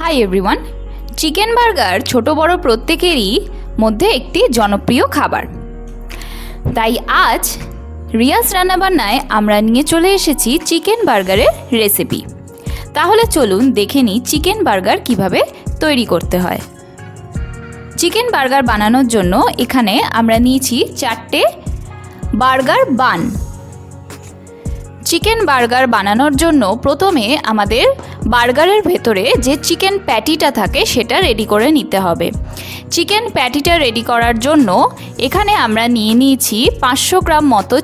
Hi everyone. Chicken burger ছোট বড় প্রত্যেকেরই মধ্যে একটি জনপ্রিয় খাবার। তাই আজ রিয়াজ রান্নাবান্নায় আমরা নিয়ে চলে এসেছি চিকেন বার্গারের রেসিপি। তাহলে চলুন দেখে নিই চিকেন বার্গার কিভাবে তৈরি করতে হয়। চিকেন বার্গার বানানোর জন্য এখানে আমরা নিয়েছি 4টে বার্গার বান। চিকেন বার্গার বানানোর জন্য প্রথমে আমাদের বার্গারের ভেতরে যে চিকেন প্যাটিটা থাকে সেটা রেডি করে নিতে হবে। চিকেন প্যাটিটা রেডি করার জন্য এখানে আমরা নিয়ে নিয়েছি 500 গ্রাম মতো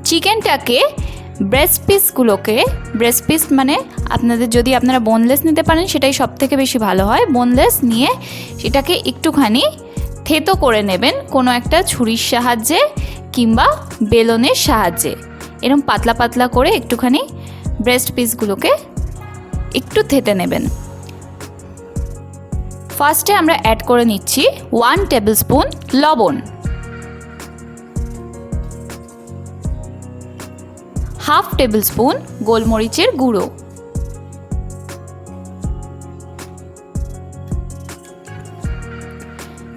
চিকেনটাকে ব্রেস্ট পিস মানে যদি আপনারা বোনলেস নিতে পারেন সেটাই সবথেকে বেশি ভালো হয়। বোনলেস নিয়ে সেটাকে একটুখানি থেতো করে নেবেন কোনো একটা ছুরির সাহায্যে কিংবা বেলনের সাহায্যে। এরকম পাতলা পাতলা করে একটুখানি ব্রেস্ট পিসগুলোকে একটু থেতে নেবেন। ফার্স্টে আমরা অ্যাড করে নিচ্ছি 1 টেবিল স্পুন লবণ, হাফ টেবিল স্পুন গোলমরিচের গুঁড়ো,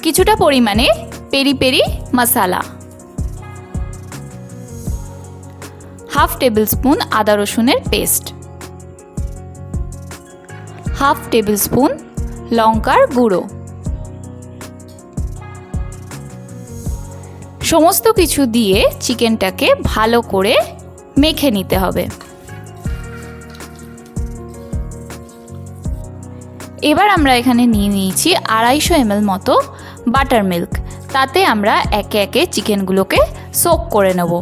কিছুটা পরিমাণে পেরি পেরি মশলা, হাফ টেবিল স্পুন আদা রসুনের পেস্ট, হাফ টেবিল স্পুন লঙ্কার গুঁড়ো। সমস্ত কিছু দিয়ে চিকেনটাকে ভালো করে মেখে নিতে হবে। এবার আমরা এখানে নিয়ে নিয়েছি 250 ml মতো বাটার মিল্ক। তাতে আমরা একে একে চিকেনগুলোকে সোক করে নেব।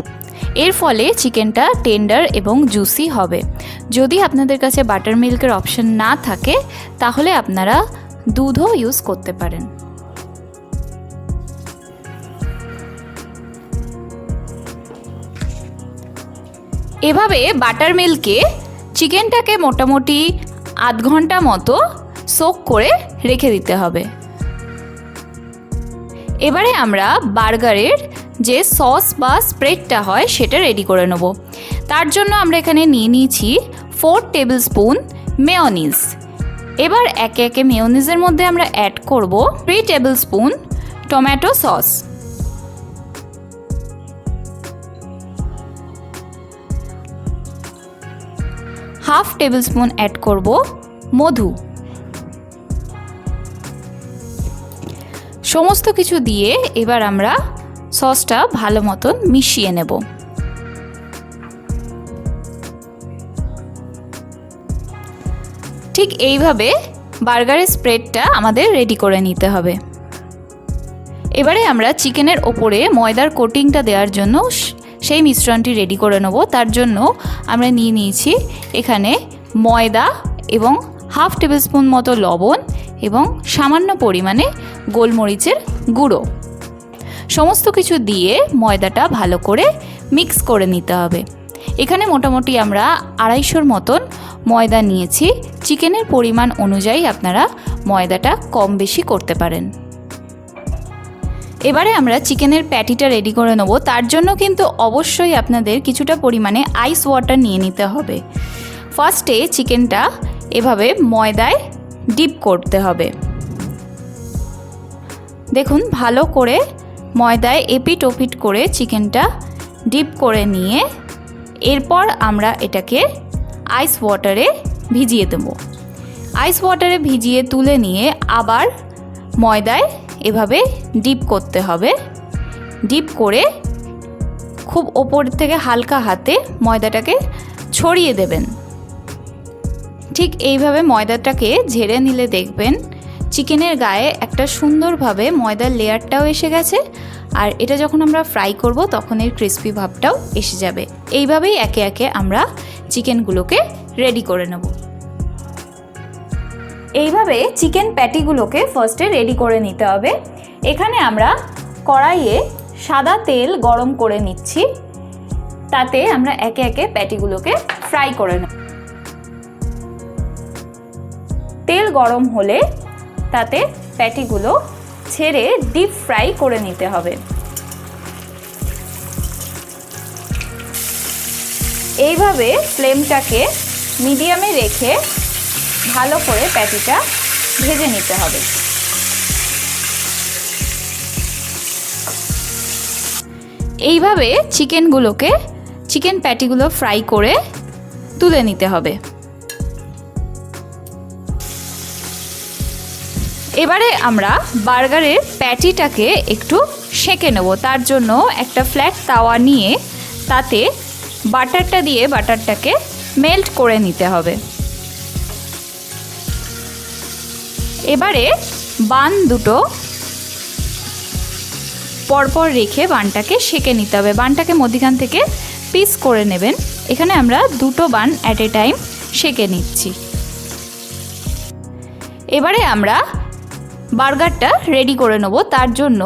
এর ফলে চিকেনটা টেন্ডার এবং জুসি হবে। যদি আপনাদের কাছে বাটার মিল্কের অপশন না থাকে তাহলে আপনারা দুধও ইউজ করতে পারেন। এভাবে বাটার মিল্কে চিকেনটাকে মোটামুটি আধ ঘন্টা মতো সোক করে রেখে দিতে হবে। এবারে আমরা বার্গারের যে সস বা স্প্রেডটা হয় সেটা রেডি করে নেব। তার জন্য আমরা এখানে নিয়ে নিয়েছি 4 টেবিল স্পুন মেয়োনিজ। এবার একে একে মেয়োনিজের মধ্যে আমরা অ্যাড করব 3 tablespoon tomato sauce, half tablespoon add করব মধু। সমস্ত কিছু দিয়ে এবার আমরা সসটা ভালো মতন মিশিয়ে নেব। ঠিক এইভাবে বার্গারের স্প্রেডটা আমাদের রেডি করে নিতে হবে। এবারে আমরা চিকেনের ওপরে ময়দার কোটিংটা দেওয়ার জন্য সেই মিশ্রণটি রেডি করে নেব। তার জন্য আমরা নিয়ে নিয়েছি এখানে ময়দা এবং হাফ টেবিল স্পুন মতো লবণ এবং সামান্য পরিমাণে গোলমরিচের গুঁড়ো। সমস্ত কিছু দিয়ে ময়দাটা ভালো করে মিক্স করে নিতে হবে। এখানে মোটামুটি আমরা 250 মতন ময়দা নিয়েছি। চিকেনের পরিমাণ অনুযায়ী আপনারা ময়দাটা কম বেশি করতে পারেন। এবারে আমরা চিকেনের প্যাটিটা রেডি করে নেব। তার জন্য কিন্তু অবশ্যই আপনাদের কিছুটা পরিমাণে আইস ওয়াটার নিয়ে নিতে হবে। ফার্স্টে চিকেনটা এভাবে ময়দায় ডিপ করতে হবে। দেখুন ভালো করে ময়দায় এপিট ওপিট করে চিকেনটা ডিপ করে নিয়ে এরপর আমরা এটাকে আইস ওয়াটারে ভিজিয়ে দেব। আইস ওয়াটারে ভিজিয়ে তুলে নিয়ে আবার ময়দায় এভাবে ডিপ করতে হবে। ডিপ করে খুব ওপর থেকে হালকা হাতে ময়দাটাকে ছড়িয়ে দেবেন। ঠিক এইভাবে ময়দাটাকে ঝেড়ে নিলে দেখবেন চিকেনের গায়ে একটা সুন্দরভাবে ময়দার লেয়ারটাও এসে গেছে। আর এটা যখন আমরা ফ্রাই করব তখন এর ক্রিস্পি ভাবটাও এসে যাবে। এইভাবেই একে একে আমরা চিকেনগুলোকে রেডি করে নেব। এইভাবে চিকেন প্যাটিগুলোকে ফার্স্টে রেডি করে নিতে হবে। এখানে আমরা কড়াইয়ে সাদা তেল গরম করে নিচ্ছি। তাতে আমরা একে একে প্যাটিগুলোকে ফ্রাই করে নেব। তেল গরম হলে তাতে প্যাটিগুলো ছেড়ে ডিপ ফ্রাই করে নিতে হবে। এইভাবে ফ্লেমটাকে মিডিয়ামে রেখে ভালো করে প্যাটিটা ভেজে নিতে হবে। এইভাবে চিকেন প্যাটিগুলো ফ্রাই করে তুলে নিতে হবে। এবারে আমরা বার্গারের প্যাটিটাকে একটু সেঁকে নেব। তার জন্য একটা ফ্ল্যাট তাওয়া নিয়ে তাতে বাটারটা দিয়ে বাটারটাকে মেল্ট করে নিতে হবে। এবারে বান দুটো পরপর রেখে বানটাকে সেঁকে নিতে হবে। বানটাকে মধ্যিখান থেকে পিস করে নেবেন। এখানে আমরা দুটো বান অ্যাট এ টাইম সেঁকে নিচ্ছি। এবারে আমরা বার্গারটা রেডি করে নেব। তার জন্য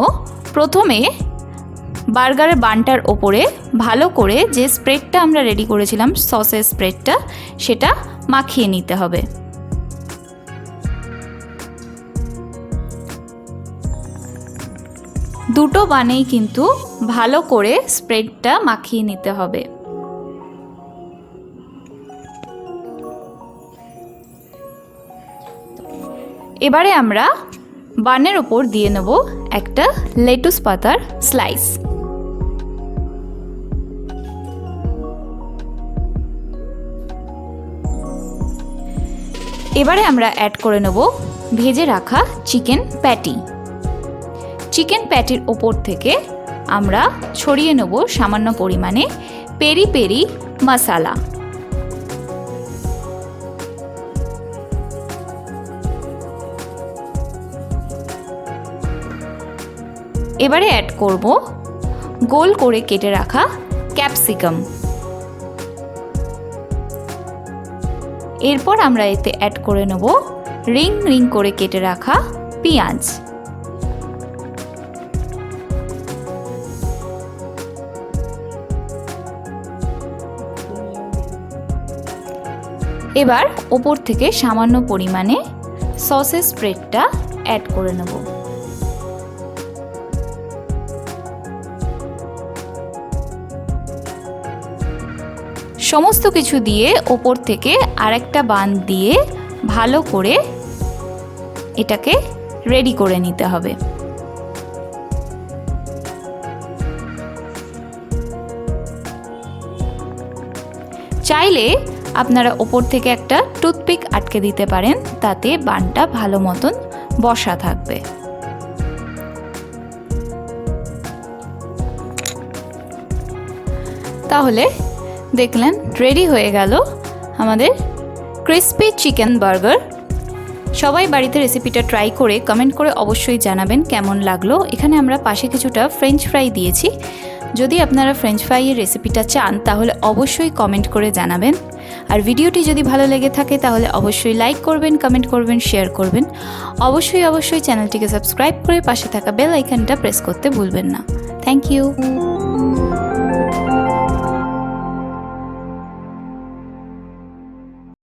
প্রথমে বার্গারের বানটার ওপরে ভালো করে যে স্প্রেডটা আমরা রেডি করেছিলাম, সসের স্প্রেডটা, সেটা মাখিয়ে নিতে হবে। দুটো বানেই কিন্তু ভালো করে স্প্রেডটা মাখিয়ে নিতে হবে। এবারে আমরা বানের ওপর দিয়ে নেব একটা লেটুস পাতার স্লাইস। এবারে আমরা অ্যাড করে নেব ভেজে রাখা চিকেন প্যাটি। চিকেন প্যাটির ওপর থেকে আমরা ছড়িয়ে নেব সামান্য পরিমাণে পেরি পেরি মশলা। এবারে অ্যাড করব গোল করে কেটে রাখা ক্যাপসিকাম। এরপর আমরা এতে অ্যাড করে নেব রিং রিং করে কেটে রাখা পেঁয়াজ। এবার ওপর থেকে সামান্য পরিমাণে সসের স্প্রেডটা অ্যাড করে নেব। সমস্ত কিছু দিয়ে ওপর থেকে আরেকটা বান দিয়ে ভালো করে এটাকে রেডি করে নিতে হবে। চাইলে আপনারা ওপর থেকে একটা টুথপিক আটকে দিতে পারেন, তাতে বানটা ভালো মতন বসা থাকবে। তাহলে দেখলেন রেডি হয়ে গেল আমাদের ক্রিসপি চিকেন বার্গার। সবাই বাড়িতে রেসিপিটা ট্রাই করে কমেন্ট করে অবশ্যই জানাবেন কেমন লাগলো। এখানে আমরা পাশে কিছুটা ফ্রেঞ্চ ফ্রাই দিয়েছি। যদি আপনারা ফ্রেঞ্চ ফ্রাইয়ের রেসিপিটা চান তাহলে অবশ্যই কমেন্ট করে জানাবেন। আর ভিডিওটি যদি ভালো লেগে থাকে তাহলে অবশ্যই লাইক করবেন, কমেন্ট করবেন, শেয়ার করবেন। অবশ্যই চ্যানেলটিকে সাবস্ক্রাইব করে পাশে থাকা বেল আইকনটা প্রেস করতে ভুলবেন না। Thank you.